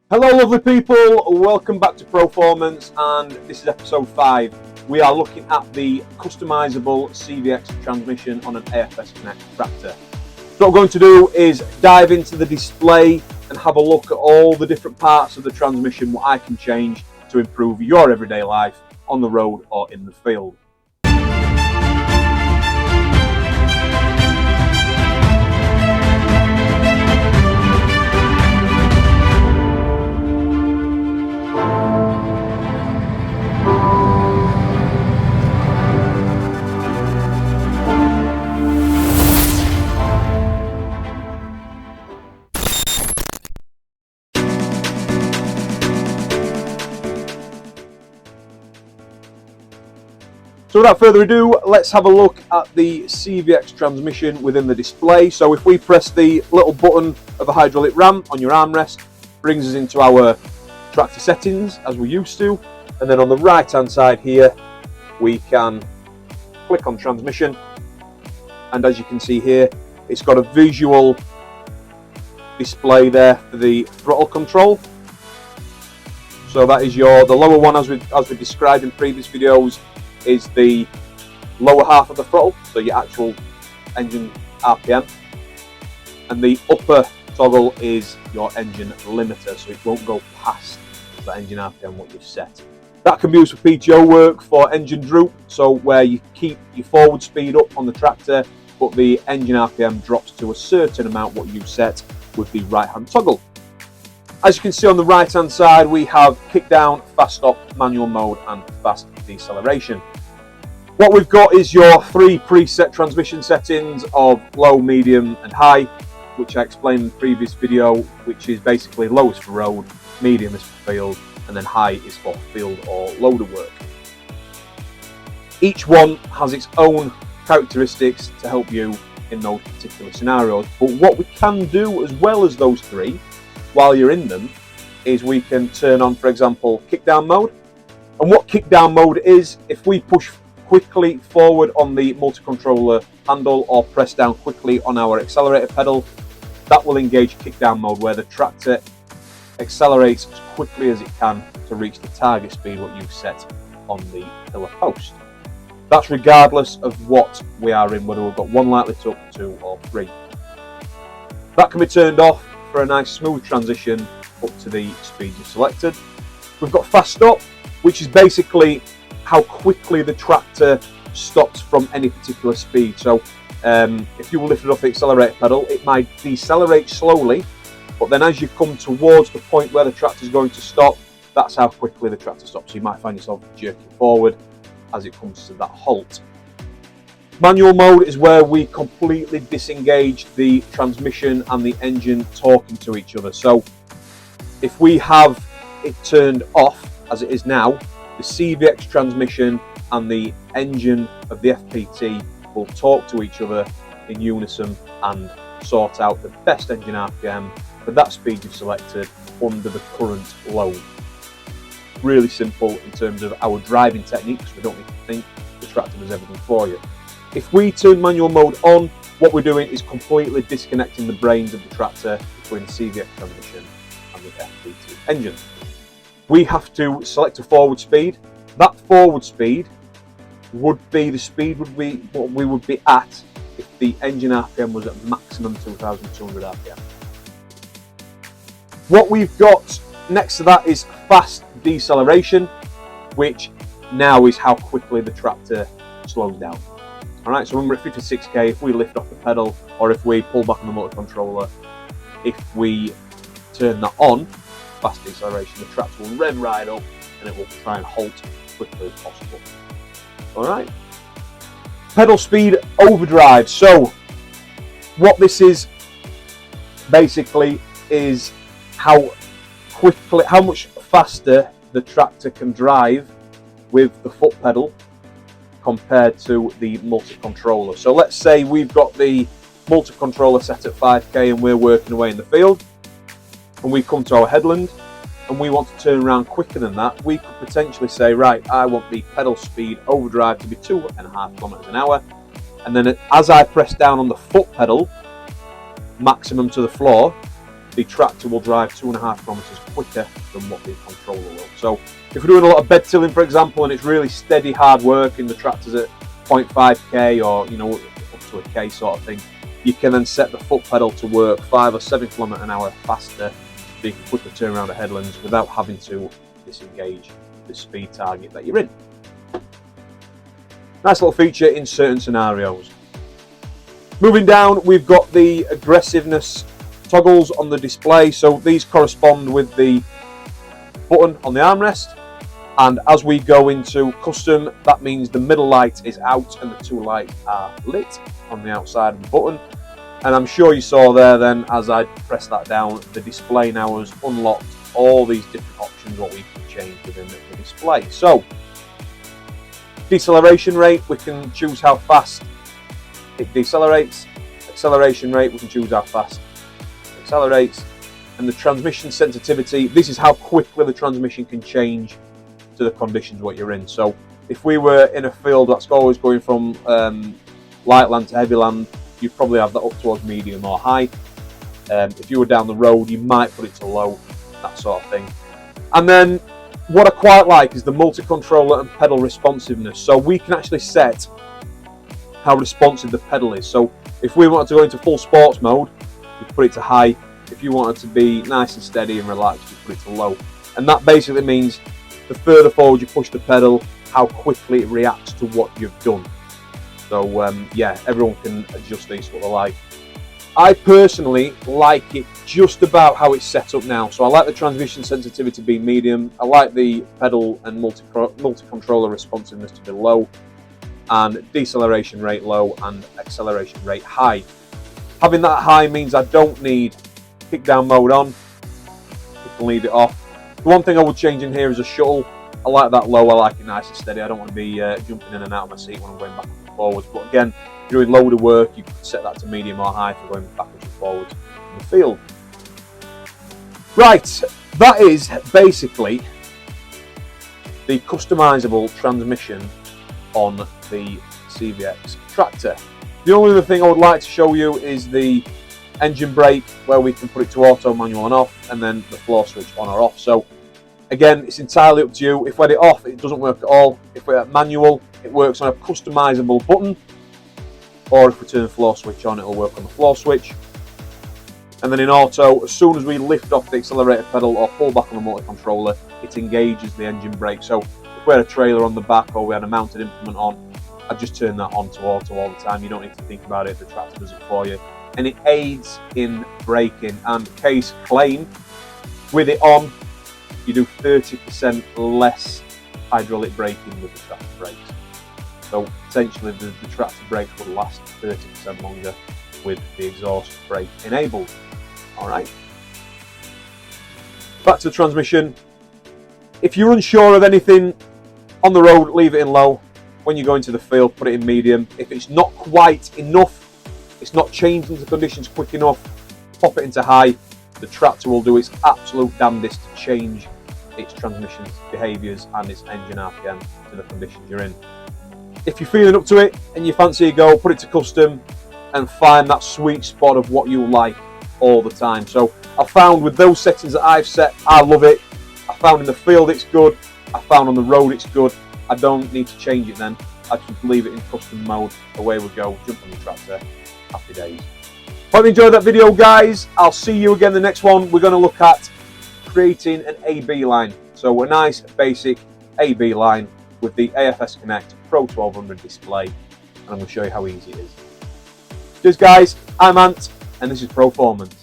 Hello lovely people, welcome back to ProFormance, and this is episode 5. We are looking at the customizable CVX transmission on an AFS Connect tractor. So what we're going to do is dive into the display and have a look at all the different parts of the transmission, what I can change to improve your everyday life on the road or in the field. So without further ado, let's have a look at the CVX transmission within the display. So if we press the little button of a hydraulic ram on your armrest, brings us into our tractor settings as we used to. And then on the right hand side here, we can click on transmission. And as you can see here, it's got a visual display there for the throttle control. So that is the lower one, as we described in previous videos, is the lower half of the throttle, so your actual engine RPM, and the upper toggle is your engine limiter, so it won't go past the engine RPM what you've set. That can be used for PTO work, for engine droop, so where you keep your forward speed up on the tractor but the engine RPM drops to a certain amount what you've set with the right hand toggle. As you can see on the right hand side, we have kick down, fast stop, manual mode and fast deceleration. What we've got is your 3 preset transmission settings of low, medium and high, which I explained in the previous video, which is basically low is for road, medium is for field, and then high is for field or loader work. Each one has its own characteristics to help you in those particular scenarios, but what we can do as well as those 3 while you're in them is we can turn on, for example, kick down mode. And what kick down mode is, if we push quickly forward on the multi-controller handle or press down quickly on our accelerator pedal, that will engage kick down mode, where the tractor accelerates as quickly as it can to reach the target speed what you've set on the pillar post. That's regardless of what we are in, whether we've got 1 light lit up, 2 or 3. That can be turned off for a nice smooth transition up to the speed you've selected. We've got fast stop, which is basically how quickly the tractor stops from any particular speed. So if you lifted off the accelerator pedal, it might decelerate slowly, but then as you come towards the point where the tractor is going to stop, that's how quickly the tractor stops. So you might find yourself jerking forward as it comes to that halt. Manual mode is where we completely disengage the transmission and the engine talking to each other. So if we have it turned off, as it is now, the CVX transmission and the engine of the FPT will talk to each other in unison and sort out the best engine RPM for that speed you've selected under the current load. Really simple in terms of our driving techniques. We don't need to think, the tractor does everything for you. If we turn manual mode on, what we're doing is completely disconnecting the brains of the tractor between the CVX transmission and the FPT engine. We have to select a forward speed. That forward speed would be the speed what we would be at if the engine RPM was at maximum 2,200 RPM. What we've got next to that is fast deceleration, which now is how quickly the tractor slows down. Alright, so when we're at 56k, if we lift off the pedal or if we pull back on the motor controller, if we turn that on, fast deceleration, the tractor will rev right up and it will try and halt as quickly as possible. Alright, pedal speed overdrive. So what this is basically is how much faster the tractor can drive with the foot pedal compared to the multi-controller. So let's say we've got the multi-controller set at 5k and we're working away in the field, and we come to our headland and we want to turn around quicker than that. We could potentially say, right, I want the pedal speed overdrive to be 2.5 kilometers an hour, and then as I press down on the foot pedal maximum to the floor, the tractor will drive 2.5 kilometers quicker than what the controller will. So if we're doing a lot of bed tilling, for example, and it's really steady, hard work, and the tractor's at 0.5k or, you know, up to a k sort of thing, you can then set the foot pedal to work 5 or 7 kilometers an hour faster, so you can quickly turn around at headlands without having to disengage the speed target that you're in. Nice little feature in certain scenarios. Moving down, we've got the aggressiveness toggles on the display. So these correspond with the button on the armrest. And as we go into custom, that means the middle light is out and the 2 lights are lit on the outside of the button. And I'm sure you saw there then, as I pressed that down, the display now has unlocked all these different options what we can change within the display. So deceleration rate, we can choose how fast it decelerates. Acceleration rate, we can choose how fast it accelerates. And the transmission sensitivity, this is how quickly the transmission can change to the conditions what you're in. So if we were in a field that's always going from light land to heavy land, you'd probably have that up towards medium or high. If you were down the road, you might put it to low, that sort of thing. And then what I quite like is the multi-controller and pedal responsiveness. So we can actually set how responsive the pedal is. So if we wanted to go into full sports mode, we put it to high. If you wanted to be nice and steady and relaxed, you put it to low. And that basically means the further forward you push the pedal, how quickly it reacts to what you've done. So yeah, everyone can adjust these to what they like. I personally like it just about how it's set up now. So I like the transmission sensitivity being medium. I like the pedal and multi-controller responsiveness to be low, and deceleration rate low and acceleration rate high. Having that high means I don't need kick down mode on. You can leave it off. The one thing I would change in here is a shuttle. I like that low. I like it nice and steady. I don't want to be jumping in and out of my seat when I'm going backwards and forwards. But again, if you're doing loader work, you can set that to medium or high for going backwards and forwards in the field. Right, that is basically the customizable transmission on the CVX tractor. The only other thing I would like to show you is the engine brake, where we can put it to auto, manual and off, and then the floor switch on or off. So again, it's entirely up to you. If we had it off, it doesn't work at all. If we're at manual, it works on a customizable button, or if we turn the floor switch on, it'll work on the floor switch. And then in auto, as soon as we lift off the accelerator pedal or pull back on the multi-controller, it engages the engine brake. So if we had a trailer on the back or we had a mounted implement on, I'd just turn that on to auto all the time. You don't need to think about it, the tractor does it for you. And it aids in braking. And case claim, with it on, you do 30% less hydraulic braking with the tractor brakes. So essentially the tractor brakes will last 30% longer with the exhaust brake enabled. Alright. Back to the transmission. If you're unsure of anything on the road, leave it in low. When you go into the field, put it in medium. If it's not quite enough, it's not changing the conditions quick enough, pop it into high. The tractor will do its absolute damnedest to change its transmission behaviours and its engine RPM to the conditions you're in. If you're feeling up to it and you fancy a go, put it to custom and find that sweet spot of what you like all the time. So I found with those settings that I've set, I love it. I found in the field it's good. I found on the road it's good. I don't need to change it then. I just leave it in custom mode. Away we go. Jump on the tractor. Happy days. Hope you enjoyed that video, guys. I'll see you again in the next one. We're going to look at creating an AB line. So a nice basic AB line with the AFS Connect Pro 1200 display. And I'm going to show you how easy it is. Cheers, guys. I'm Ant, and this is ProFormance.